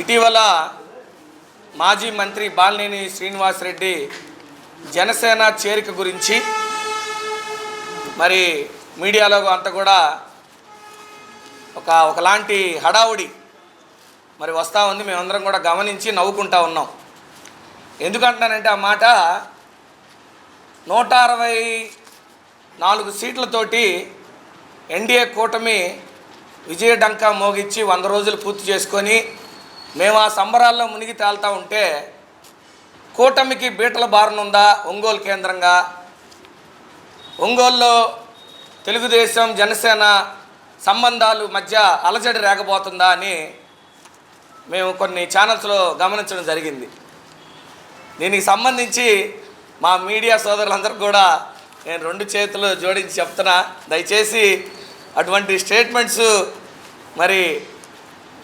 ఇటీవల మాజీ మంత్రి బాలినేని శ్రీనివాసరెడ్డి జనసేన చేరిక గురించి మరి మీడియాలో అంతా కూడా ఒకలాంటి హడావుడి మరి వస్తూ ఉంది. మేమందరం కూడా గమనించి నవ్వుకుంటా ఉన్నాం. ఎందుకంటున్నానంటే ఆ మాట 164 సీట్లతోటి ఎన్డీఏ కూటమి విజయడంకా మోగించి 100 రోజులు పూర్తి చేసుకొని మేము ఆ సంబరాల్లో మునిగి తేలుతూ ఉంటే కూటమికి బీటల బారనుందా ఒంగోలు కేంద్రంగా, ఒంగోలులో తెలుగుదేశం జనసేన సంబంధాలు మధ్య అలజడి రేగబోతుందా అని మేము కొన్ని ఛానల్స్లో గమనించడం జరిగింది. దీనికి సంబంధించి మా మీడియా సోదరులందరికీ కూడా నేను 2 చేతులు జోడించి చెప్తున్నా, దయచేసి అటువంటి స్టేట్మెంట్స్ మరి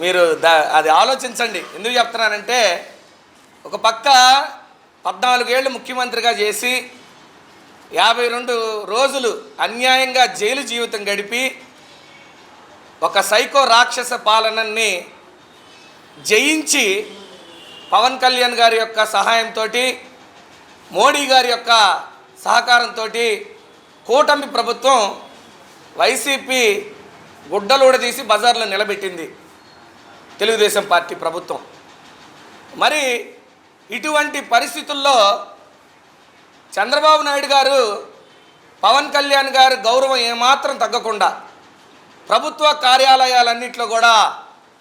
మీరు అది ఆలోచించండి. ఎందుకు చెప్తున్నానంటే ఒక పక్క 14 ఏళ్ళు ముఖ్యమంత్రిగా చేసి 52 రోజులు అన్యాయంగా జైలు జీవితం గడిపి ఒక సైకో రాక్షస పాలనని జయించి పవన్ కళ్యాణ్ గారి యొక్క సహాయంతో, మోడీ గారి యొక్క సహకారంతో కూటమి ప్రభుత్వం వైసీపీ గుడ్డలూడదీసి బజార్లో నిలబెట్టింది తెలుగుదేశం పార్టీ ప్రభుత్వం. మరి ఇటువంటి పరిస్థితుల్లో చంద్రబాబు నాయుడు గారు పవన్ కళ్యాణ్ గారు గౌరవం ఏమాత్రం తగ్గకుండా ప్రభుత్వ కార్యాలయాలన్నింటిలో కూడా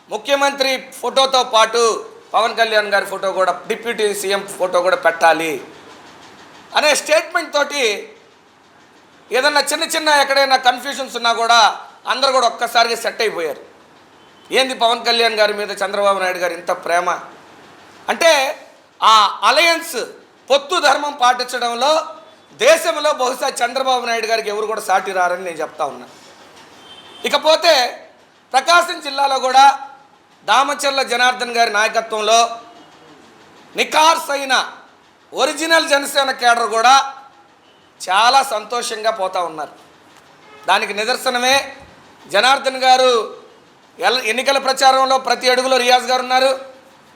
ముఖ్యమంత్రి ఫోటోతో పాటు పవన్ కళ్యాణ్ గారి ఫోటో కూడా, డిప్యూటీ సీఎం ఫోటో కూడా పెట్టాలి అనే స్టేట్మెంట్ తోటి ఏదన్నా చిన్న ఎక్కడైనా కన్ఫ్యూషన్స్ ఉన్నా కూడా అందరూ కూడా ఒక్కసారిగా సెట్ అయిపోయారు. ఏంది పవన్ కళ్యాణ్ గారి మీద చంద్రబాబు నాయుడు గారు ఇంత ప్రేమ అంటే, ఆ అలయన్స్ పొత్తు ధర్మం పాటించడంలో దేశంలో బహుశా చంద్రబాబు నాయుడు గారికి ఎవరు కూడా సాటి రారని నేను చెప్తా ఉన్నా. ఇకపోతే ప్రకాశం జిల్లాలో కూడా దామచర్ల జనార్దన్ గారి నాయకత్వంలో నిఖార్సైన ఒరిజినల్ జనసేన కేడర్ కూడా చాలా సంతోషంగా పోతూ ఉన్నారు. దానికి నిదర్శనమే జనార్దన్ గారు ఎన్నికల ప్రచారంలో ప్రతి అడుగులో రియాజ్ గారు ఉన్నారు.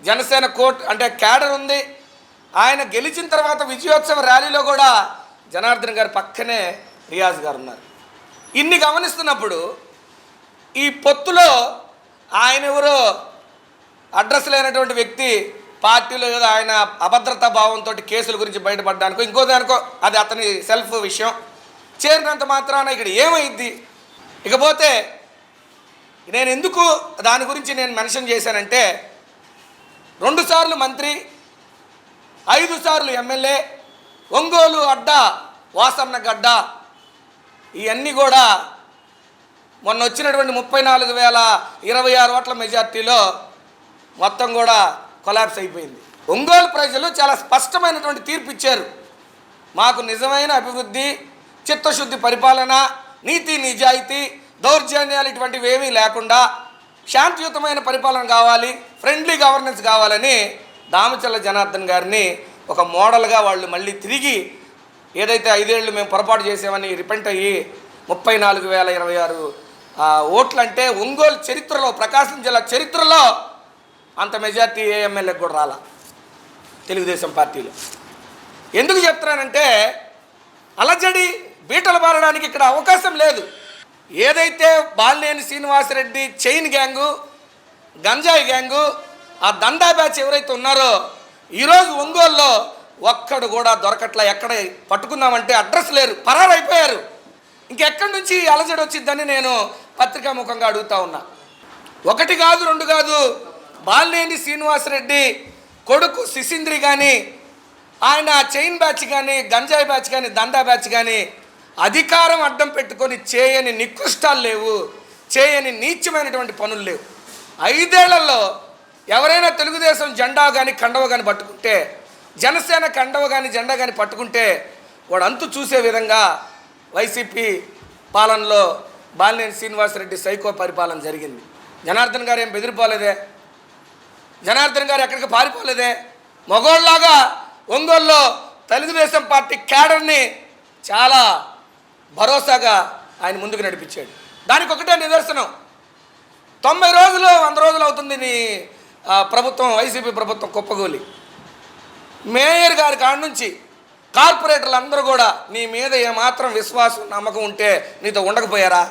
జనసేన అంటే క్యాడర్ ఉంది. ఆయన గెలిచిన తర్వాత విజయోత్సవ ర్యాలీలో కూడా జనార్దన్ గారి పక్కనే రియాజ్ గారు ఉన్నారు. ఇన్ని గమనిస్తున్నప్పుడు ఈ పొత్తులో ఆయన ఎవరో అడ్రస్ లేనటువంటి వ్యక్తి పార్టీలో ఏదో ఆయన అభద్రతా భావంతో కేసుల గురించి బయటపడ్డానికో ఇంకో దానికో, అది అతని సెల్ఫ్ విషయం, చేరినంత మాత్రాన ఇక్కడ ఏమైద్ది. ఇకపోతే నేను ఎందుకు దాని గురించి నేను మెన్షన్ చేశానంటే, 2 సార్లు మంత్రి, 5 సార్లు ఎమ్మెల్యే, ఒంగోలు అడ్డా, వాసన్న గడ్డ, ఇవన్నీ కూడా మొన్న వచ్చినటువంటి 34,026 ఓట్ల మెజార్టీలో మొత్తం కూడా కొలాప్స్ అయిపోయింది. ఒంగోలు ప్రజలు చాలా స్పష్టమైనటువంటి తీర్పు ఇచ్చారు. మాకు నిజమైన అభివృద్ధి, చిత్తశుద్ధి పరిపాలన, నీతి నిజాయితీ, దౌర్జన్యాలు ఇటువంటివి ఏమీ లేకుండా శాంతియుతమైన పరిపాలన కావాలి, ఫ్రెండ్లీ గవర్నెన్స్ కావాలని దామచర్ల జనార్దన్ గారిని ఒక మోడల్గా వాళ్ళు మళ్ళీ తిరిగి ఏదైతే 5 ఏళ్ళు మేము పొరపాటు చేసామని రిపెంట్ అయ్యి 34,026 ఓట్లు అంటే ఒంగోలు చరిత్రలో, ప్రకాశం జిల్లా చరిత్రలో అంత మెజార్టీ ఏ ఎమ్మెల్యేకి కూడా రాలా తెలుగుదేశం పార్టీలో. ఎందుకు చెప్తున్నానంటే అలజడి బీటలు బారడానికి ఇక్కడ అవకాశం లేదు. ఏదైతే బాలినేని శ్రీనివాసరెడ్డి చైన్ గ్యాంగు, గంజాయి గ్యాంగు, ఆ దందా బ్యాచ్ ఎవరైతే ఉన్నారో ఈరోజు ఒంగోలులో ఒక్కడు కూడా దొరకట్లా. ఎక్కడ పట్టుకుందామంటే అడ్రస్ లేరు, పరారైపోయారు. ఇంకెక్కడి నుంచి అలజడి వచ్చిద్దని నేను పత్రికాముఖంగా అడుగుతా ఉన్నా. 1 కాదు 2 కాదు, బాలినేని శ్రీనివాసరెడ్డి కొడుకు సిసింద్రి కానీ, ఆయన చైన్ బ్యాచ్ కానీ, గంజాయి బ్యాచ్ కానీ, దందా బ్యాచ్ కానీ అధికారం అడ్డం పెట్టుకొని చేయని నికృష్టాలు లేవు, చేయని నీచమైనటువంటి పనులు లేవు. 5 ఏళ్లలో ఎవరైనా తెలుగుదేశం జెండా కానీ కండవ కానీ పట్టుకుంటే, జనసేన కండవ కానీ జెండా కానీ పట్టుకుంటే వాడు అంతు చూసే విధంగా వైసీపీ పాలనలో బాలినేని శ్రీనివాసరెడ్డి సైకో పరిపాలన జరిగింది. జనార్దన్ గారు ఏం బెదిరిపోలేదే, జనార్దన్ గారు ఎక్కడికి పారిపోలేదే. మగోళ్ళలాగా ఒంగోలులో తెలుగుదేశం పార్టీ క్యాడర్ని చాలా భరోసాగా ఆయన ముందుకు నడిపించాడు. దానికి ఒకటే నిదర్శనం, 90 రోజులు 100 రోజులు అవుతుంది నీ ప్రభుత్వం, వైసీపీ ప్రభుత్వం కుప్పగూలి మేయర్ గారి కాడ నుంచి కార్పొరేటర్లు అందరూ కూడా నీ మీద ఏమాత్రం విశ్వాసం నమ్మకం ఉంటే నీతో ఉండకపోయారా?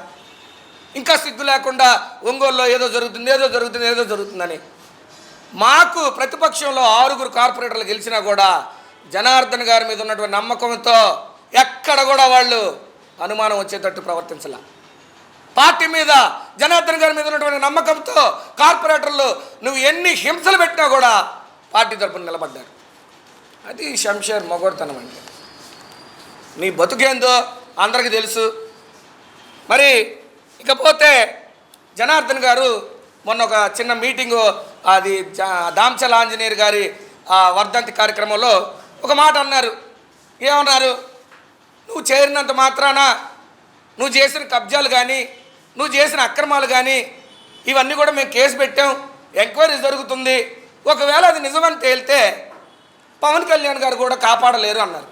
ఇంకా సిగ్గు లేకుండా ఒంగోలులో ఏదో జరుగుతుందని. మాకు ప్రతిపక్షంలో 6 కార్పొరేటర్లు గెలిచినా కూడా జనార్దన్ గారి మీద ఉన్నటువంటి నమ్మకంతో ఎక్కడ కూడా వాళ్ళు అనుమానం వచ్చేటట్టు ప్రవర్తించాల. పార్టీ మీద, జనార్దన్ గారి మీద ఉన్నటువంటి నమ్మకంతో కార్పొరేటర్లు నువ్వు ఎన్ని హింసలు పెట్టినా కూడా పార్టీ తరపున నిలబడ్డారు. అది శంషేర్ మొగోడుతనం అంటే. నీ బతుకేందో అందరికీ తెలుసు. మరి ఇకపోతే జనార్దన్ గారు మొన్న ఒక చిన్న మీటింగు, అది దామచల ఆంజనేయులు గారి వర్ధంతి కార్యక్రమంలో ఒక మాట అన్నారు. ఏమన్నారు? నువ్వు చేరినంత మాత్రాన నువ్వు చేసిన కబ్జాలు కానీ, నువ్వు చేసిన అక్రమాలు కానీ ఇవన్నీ కూడా మేము కేసు పెట్టాం, ఎంక్వైరీ జరుగుతుంది, ఒకవేళ అది నిజమని తేలితే పవన్ కళ్యాణ్ గారు కూడా కాపాడలేరు అన్నారు.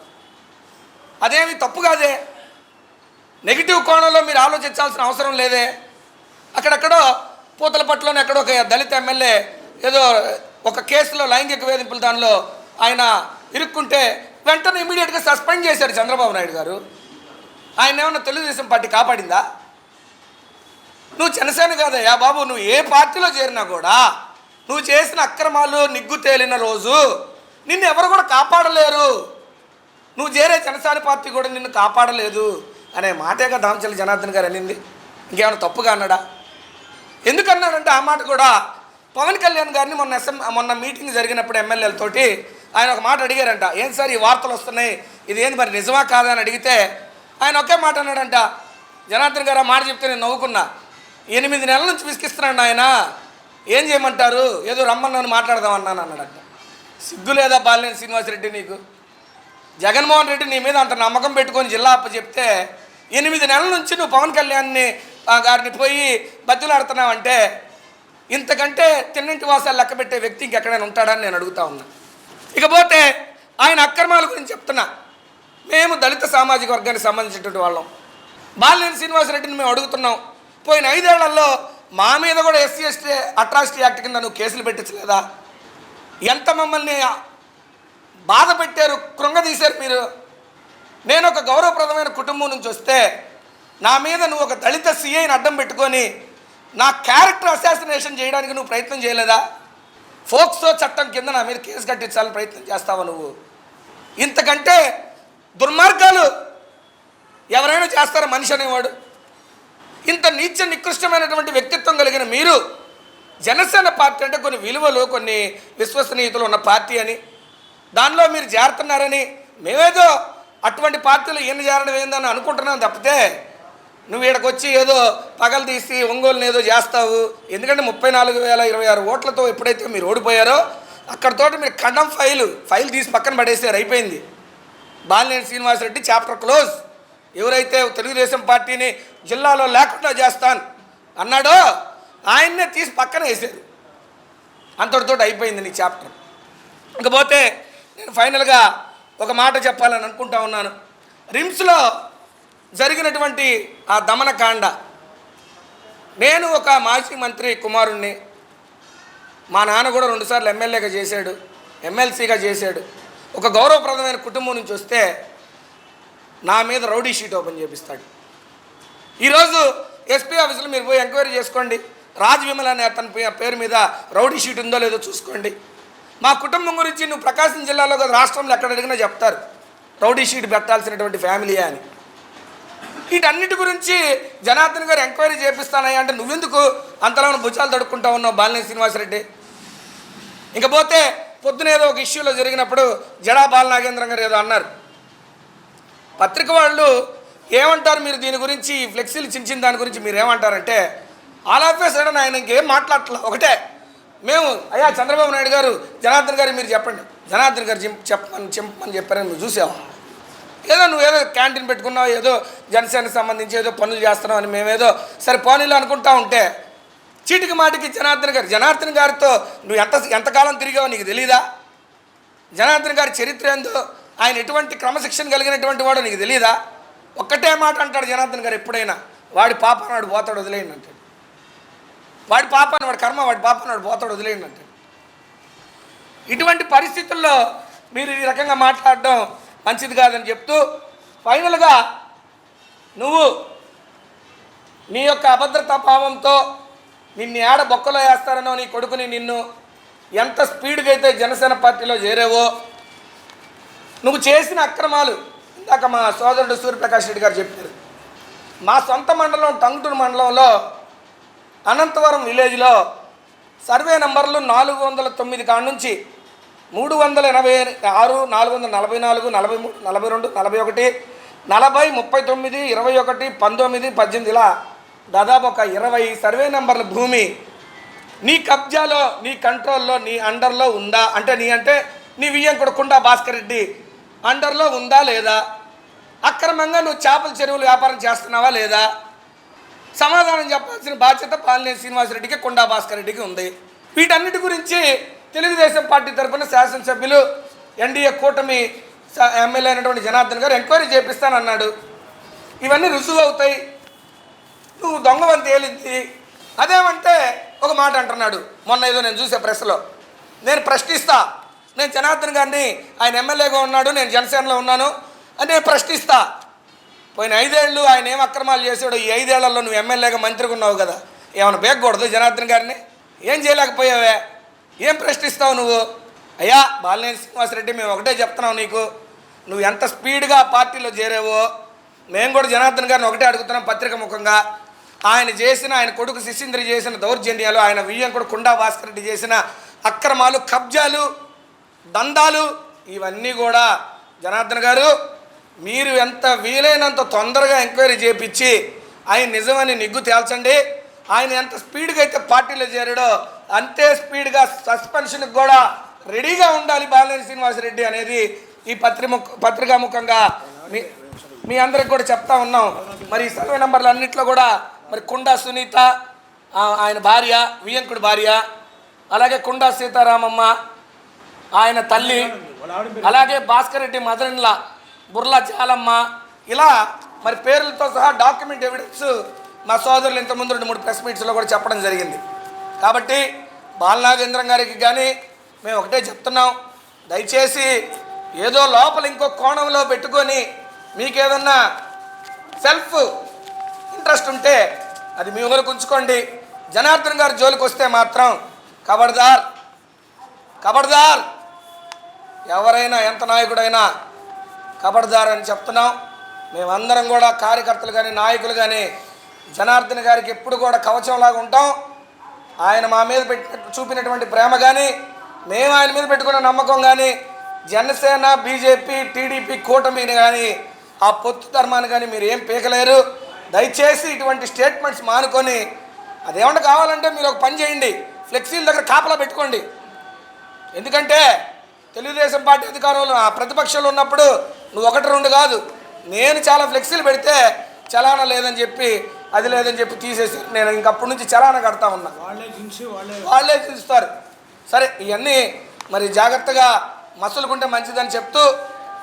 అదేమి తప్పు కాదే, నెగిటివ్ కోణంలో మీరు ఆలోచించాల్సిన అవసరం లేదే. అక్కడెక్కడో పూతలపట్టులోనే ఎక్కడో ఒక దళిత ఎమ్మెల్యే ఏదో ఒక కేసులో లైంగిక వేధింపులు దానిలో ఆయన ఇరుక్కుంటే వెంటనే ఇమీడియట్గా సస్పెండ్ చేశారు చంద్రబాబు నాయుడు గారు. ఆయన ఏమన్నా తెలుగుదేశం పార్టీ కాపాడిందా? నువ్వు జనసేన కాదయ్యా బాబు, నువ్వు ఏ పార్టీలో చేరినా కూడా నువ్వు చేసిన అక్రమాలు నిగ్గు తేలిన రోజు నిన్ను ఎవరు కూడా కాపాడలేరు. నువ్వు చేరే జనసేన పార్టీ కూడా నిన్ను కాపాడలేదు అనే మాటేగా దామచల జనార్దన్ గారు అనింది. ఇంకేమైనా తప్పుగా అన్నాడా? ఎందుకన్నాడంటే ఆ మాట కూడా పవన్ కళ్యాణ్ గారిని మొన్న మీటింగ్ జరిగినప్పుడు ఎమ్మెల్యేలతోటి ఆయన ఒక మాట అడిగారంట. ఏం సార్ ఈ వార్తలు వస్తున్నాయి, ఇది ఏంది మరి నిజమా కాదా అని అడిగితే ఆయన ఒకే మాట అన్నాడంట. జనార్దన్ గారు ఆ మాట చెప్తే నేను నవ్వుకున్నా. 8 నెలల నుంచి విసిగిస్తున్నాడు ఆయన, ఏం చేయమంటారు, ఏదో రమ్మన్నాను మాట్లాడదామన్నాను అన్నాడంట. సిగ్గు లేదా బాలినేని శ్రీనివాసరెడ్డి నీకు? జగన్మోహన్ రెడ్డి నీ మీద అంత నమ్మకం పెట్టుకొని జిల్లా అప్ప చెప్తే 8 నెలల నుంచి నువ్వు పవన్ కళ్యాణ్ని గారిని పోయి బతులాడుతున్నావంటే ఇంతకంటే తిన్నింటి వాసాలు లెక్క పెట్టే వ్యక్తి ఇంకెక్కడైనా ఉంటాడని నేను అడుగుతా ఉన్నా. ఇకపోతే ఆయన అక్రమాల గురించి చెప్తున్నా. మేము దళిత సామాజిక వర్గానికి సంబంధించినటువంటి వాళ్ళం. బాలినేని శ్రీనివాసరెడ్డిని మేము అడుగుతున్నాం, పోయిన 5 ఏళ్లలో మా మీద కూడా SC ST అట్రాసిటీ యాక్ట్ కింద నువ్వు కేసులు పెట్టించలేదా? ఎంత మమ్మల్ని బాధ పెట్టారు, కృంగదీశారు మీరు. నేను ఒక గౌరవప్రదమైన కుటుంబం నుంచి వస్తే నా మీద నువ్వు ఒక దళిత CIని అడ్డం పెట్టుకొని నా క్యారెక్టర్ అసాసినేషన్ చేయడానికి నువ్వు ప్రయత్నం చేయలేదా? ఫోక్సో చట్టం కింద నా మీద కేసు కట్టించాలని ప్రయత్నం చేస్తావా నువ్వు? ఇంతకంటే దుర్మార్గాలు ఎవరైనా చేస్తారా మనిషి అనేవాడు? ఇంత నీచ నికృష్టమైనటువంటి వ్యక్తిత్వం కలిగిన మీరు జనసేన పార్టీ అంటే కొన్ని విలువలు, కొన్ని విశ్వసనీయతలు ఉన్న పార్టీ అని, దానిలో మీరు చేరుతున్నారని మేమేదో అటువంటి పార్టీలు ఈయన చేరడం ఏందని అనుకుంటున్నాం తప్పితే నువ్వు ఇక్కడికి వచ్చి ఏదో పగలు తీసి ఒంగోలుని ఏదో చేస్తావు. ఎందుకంటే 34,026 ఓట్లతో ఎప్పుడైతే మీరు ఓడిపోయారో అక్కడితోటి మీరు ఖండం ఫైల్ తీసి పక్కన పడేసారు, అయిపోయింది. Balineni Srinivasa Reddy chapter close. ఎవరైతే తెలుగుదేశం పార్టీని జిల్లాలో లేకుండా చేస్తాను అన్నాడో ఆయన్నే తీసి పక్కన వేసారు. అంతటితో అయిపోయింది నీ చాప్టర్. ఇకపోతే నేను ఫైనల్గా ఒక మాట చెప్పాలని అనుకుంటా ఉన్నాను. రిమ్స్లో జరిగినటువంటి ఆ దమనకాండ, నేను ఒక మాజీ మంత్రి కుమారుణ్ణి, మా నాన్న కూడా 2 సార్లు ఎమ్మెల్యేగా చేశాడు, ఎమ్మెల్సీగా చేశాడు. ఒక గౌరవప్రదమైన కుటుంబం నుంచి వస్తే నా మీద రౌడీ షీట్ ఓపెన్ చేపిస్తాడు. ఈరోజు SP ఆఫీసులో మీరు పోయి ఎంక్వైరీ చేసుకోండి, రాజ్ విమల్ అనే అతని పేరు మీద రౌడీ షీట్ ఉందో లేదో చూసుకోండి. మా కుటుంబం గురించి నువ్వు ప్రకాశం జిల్లాలో కదా రాష్ట్రంలో ఎక్కడ అడిగినా చెప్తారు రౌడీ షీట్ పెట్టాల్సినటువంటి ఫ్యామిలీ అని. వీటన్నిటి గురించి జనార్దన్ గారు ఎంక్వైరీ చేపిస్తానయ్యా అంటే నువ్వెందుకు అంతలో భుజాలు తడుక్కుంటా ఉన్నావు బాలినేని శ్రీనివాసరెడ్డి? ఇంకపోతే పొద్దున ఏదో ఒక ఇష్యూలో జరిగినప్పుడు జడా బాలనాగేంద్రం గారు ఏదో అన్నారు. పత్రిక వాళ్ళు ఏమంటారు మీరు దీని గురించి, ఫ్లెక్సీలు చించిన దాని గురించి మీరు ఏమంటారంటే ఆల్ ఆఫ్ ఏ సడన్ ఆయన ఇంకేం మాట్లాడట్లా. ఒకటే మేము అయ్యా చంద్రబాబు నాయుడు గారు జనార్దన్ గారు మీరు చెప్పండి, జనార్దన్ గారు చెప్పమని చెప్పారని నువ్వు చూసావా? ఏదో నువ్వేదో క్యాంటీన్ పెట్టుకున్నావు, ఏదో జనసేనకు సంబంధించి ఏదో పనులు చేస్తున్నావు అని మేమేదో సరే పోనీలు అనుకుంటా ఉంటే చీటికి మాటికి జనార్దన్ గారితో నువ్వు ఎంతకాలం తిరిగావో నీకు తెలీదా? జనార్దన్ గారి చరిత్ర ఏందో, ఆయన ఎటువంటి క్రమశిక్షణ కలిగినటువంటి వాడో నీకు తెలీదా? ఒక్కటే మాట అంటాడు జనార్దన్ గారు ఎప్పుడైనా, వాడి పాపాన్ని వాడు పోతాడు వదిలేయండి అంటాడు. వాడి పాపాన్ని వాడి కర్మ వాడి పాపాన్ని వాడు పోతాడు వదిలేయండి అంటాడు. ఇటువంటి పరిస్థితుల్లో మీరు ఈ రకంగా మాట్లాడడం మంచిది కాదని చెప్తూ ఫైనల్గా నువ్వు నీ యొక్క అభద్రతా భావంతో నిన్ను ఏడ బొక్కలో వేస్తారనో నీ కొడుకుని నిన్ను ఎంత స్పీడ్గా అయితే జనసేన పార్టీలో చేరావో నువ్వు చేసిన అక్రమాలు ఇందాక మా సోదరుడు సూర్యప్రకాష్ రెడ్డి గారు చెప్పారు. మా సొంత మండలం టంగుటూరు మండలంలో అనంతవరం విలేజ్లో సర్వే నంబర్లు 409 కాడ నుంచి 386, 444, 43, 42, 41, 40, 39, 21, 19, 18 ఇలా దాదాపు ఒక 20 సర్వే నంబర్ల భూమి నీ కబ్జాలో, నీ కంట్రోల్లో, నీ అండర్లో ఉందా అంటే నీ వియ్యంకుడు కుండా భాస్కర్ రెడ్డి అండర్లో ఉందా లేదా? అక్రమంగా నువ్వు చేపల చెరువులు వ్యాపారం చేస్తున్నావా లేదా? సమాధానం చెప్పాల్సిన బాధ్యత పాలినేని శ్రీనివాసరెడ్డికి, కుండా భాస్కర్ రెడ్డికి ఉంది. వీటన్నిటి గురించి తెలుగుదేశం పార్టీ తరఫున శాసనసభ్యులు ఎన్డీఏ కూటమి ఎమ్మెల్యే అయినటువంటి జనార్దన్ గారు ఎంక్వైరీ చేపిస్తానన్నాడు. ఇవన్నీ రుజువు అవుతాయి. నువ్వు దొంగవని తేలింది. అదేమంటే ఒక మాట అంటున్నాడు. మొన్న ఏదో నేను చూసే ప్రెస్లో, నేను ప్రశ్నిస్తా, నేను జనార్దన్ గారిని, ఆయన ఎమ్మెల్యేగా ఉన్నాడు, నేను జనసేనలో ఉన్నాను అని నేను ప్రశ్నిస్తా. పోయిన 5 ఏళ్ళు ఆయన ఏం అక్రమాలు చేశాడు, ఈ 5 ఏళ్లలో నువ్వు ఎమ్మెల్యేగా మంత్రిగా ఉన్నావు కదా, ఏమైనా బేగకూడదు జనార్దన్ గారిని? ఏం చేయలేకపోయావే? ఏం ప్రశ్నిస్తావు నువ్వు? అయ్యా బాలినేని శ్రీనివాసరెడ్డి, మేము ఒకటే చెప్తున్నావు నీకు, నువ్వు ఎంత స్పీడ్గా పార్టీలో చేరావో మేము కూడా జనార్దన్ గారిని ఒకటే అడుగుతున్నాం పత్రిక ముఖంగా. ఆయన కొడుకు శిశీంద్ర చేసిన దౌర్జన్యాలు, ఆయన వియ్యంకుడు కుండా భాస్కర్ రెడ్డి చేసిన అక్రమాలు, కబ్జాలు, దందాలు ఇవన్నీ కూడా జనార్దన్ గారు మీరు ఎంత వీలైనంత తొందరగా ఎంక్వైరీ చేయించి ఆయన నిజమని నిగ్గు తేల్చండి. ఆయన ఎంత స్పీడ్గా అయితే పార్టీలో చేరాడో అంతే స్పీడ్గా సస్పెన్షన్కి కూడా రెడీగా ఉండాలి బాలినేని శ్రీనివాసరెడ్డి అనేది ఈ పత్రికాముఖంగా మీ అందరికి కూడా చెప్తా ఉన్నాం. మరి ఈ సర్వే నంబర్లు అన్నింటిలో కూడా మరి కుండా సునీత, ఆయన భార్య, వియ్యంకుడి భార్య, అలాగే కుండా సీతారామమ్మ ఆయన తల్లి, అలాగే భాస్కర్ రెడ్డి మదన్ల, బుర్లా చాలమ్మ, ఇలా మరి పేర్లతో సహా డాక్యుమెంట్ ఎవిడెన్స్ మా సోదరులు ఇంతకుముందు 2-3 ప్రెస్ మీట్స్లో కూడా చెప్పడం జరిగింది. కాబట్టి బాలనాగేంద్రం గారికి కానీ మేము ఒకటే చెప్తున్నాం, దయచేసి ఏదో లోపల ఇంకో కోణంలో పెట్టుకొని మీకేదన్నా సెల్ఫ్ ఇంట్రెస్ట్ ఉంటే అది మీ ఊరికి ఉంచుకోండి. జనార్దన్ గారి జోలికి వస్తే మాత్రం ఖబర్దార్, ఎవరైనా ఎంత నాయకుడైనా ఖబర్దార్ అని చెప్తున్నాం. మేమందరం కూడా కార్యకర్తలు కానీ నాయకులు కానీ జనార్దన్ గారికి ఎప్పుడు కూడా కవచంలాగా ఉంటాం. ఆయన మా మీద చూపినటువంటి ప్రేమ కానీ, మేము ఆయన మీద పెట్టుకున్న నమ్మకం కానీ, జనసేన, బీజేపీ, టీడీపీ కూటమిని కానీ ఆ పొత్తు ధర్మాన్ని కానీ మీరు ఏం పీకలేరు. దయచేసి ఇటువంటి స్టేట్మెంట్స్ మానుకొని అదేమన్నా కావాలంటే మీరు ఒక పని చేయండి, ఫ్లెక్సీల దగ్గర కాపలా పెట్టుకోండి. ఎందుకంటే తెలుగుదేశం పార్టీ అధికారంలో ప్రతిపక్షంలో ఉన్నప్పుడు నువ్వు 1-2 కాదు, నేను చాలా ఫ్లెక్సీలు పెడితే చలానా లేదని చెప్పి, అది లేదని చెప్పి తీసేసి నేను ఇంకప్పటి నుంచి చలానా కడతా ఉన్నా. వాళ్ళే చూస్తారు. సరే, ఇవన్నీ మరి జాగ్రత్తగా మసులుకుంటే మంచిదని చెప్తూ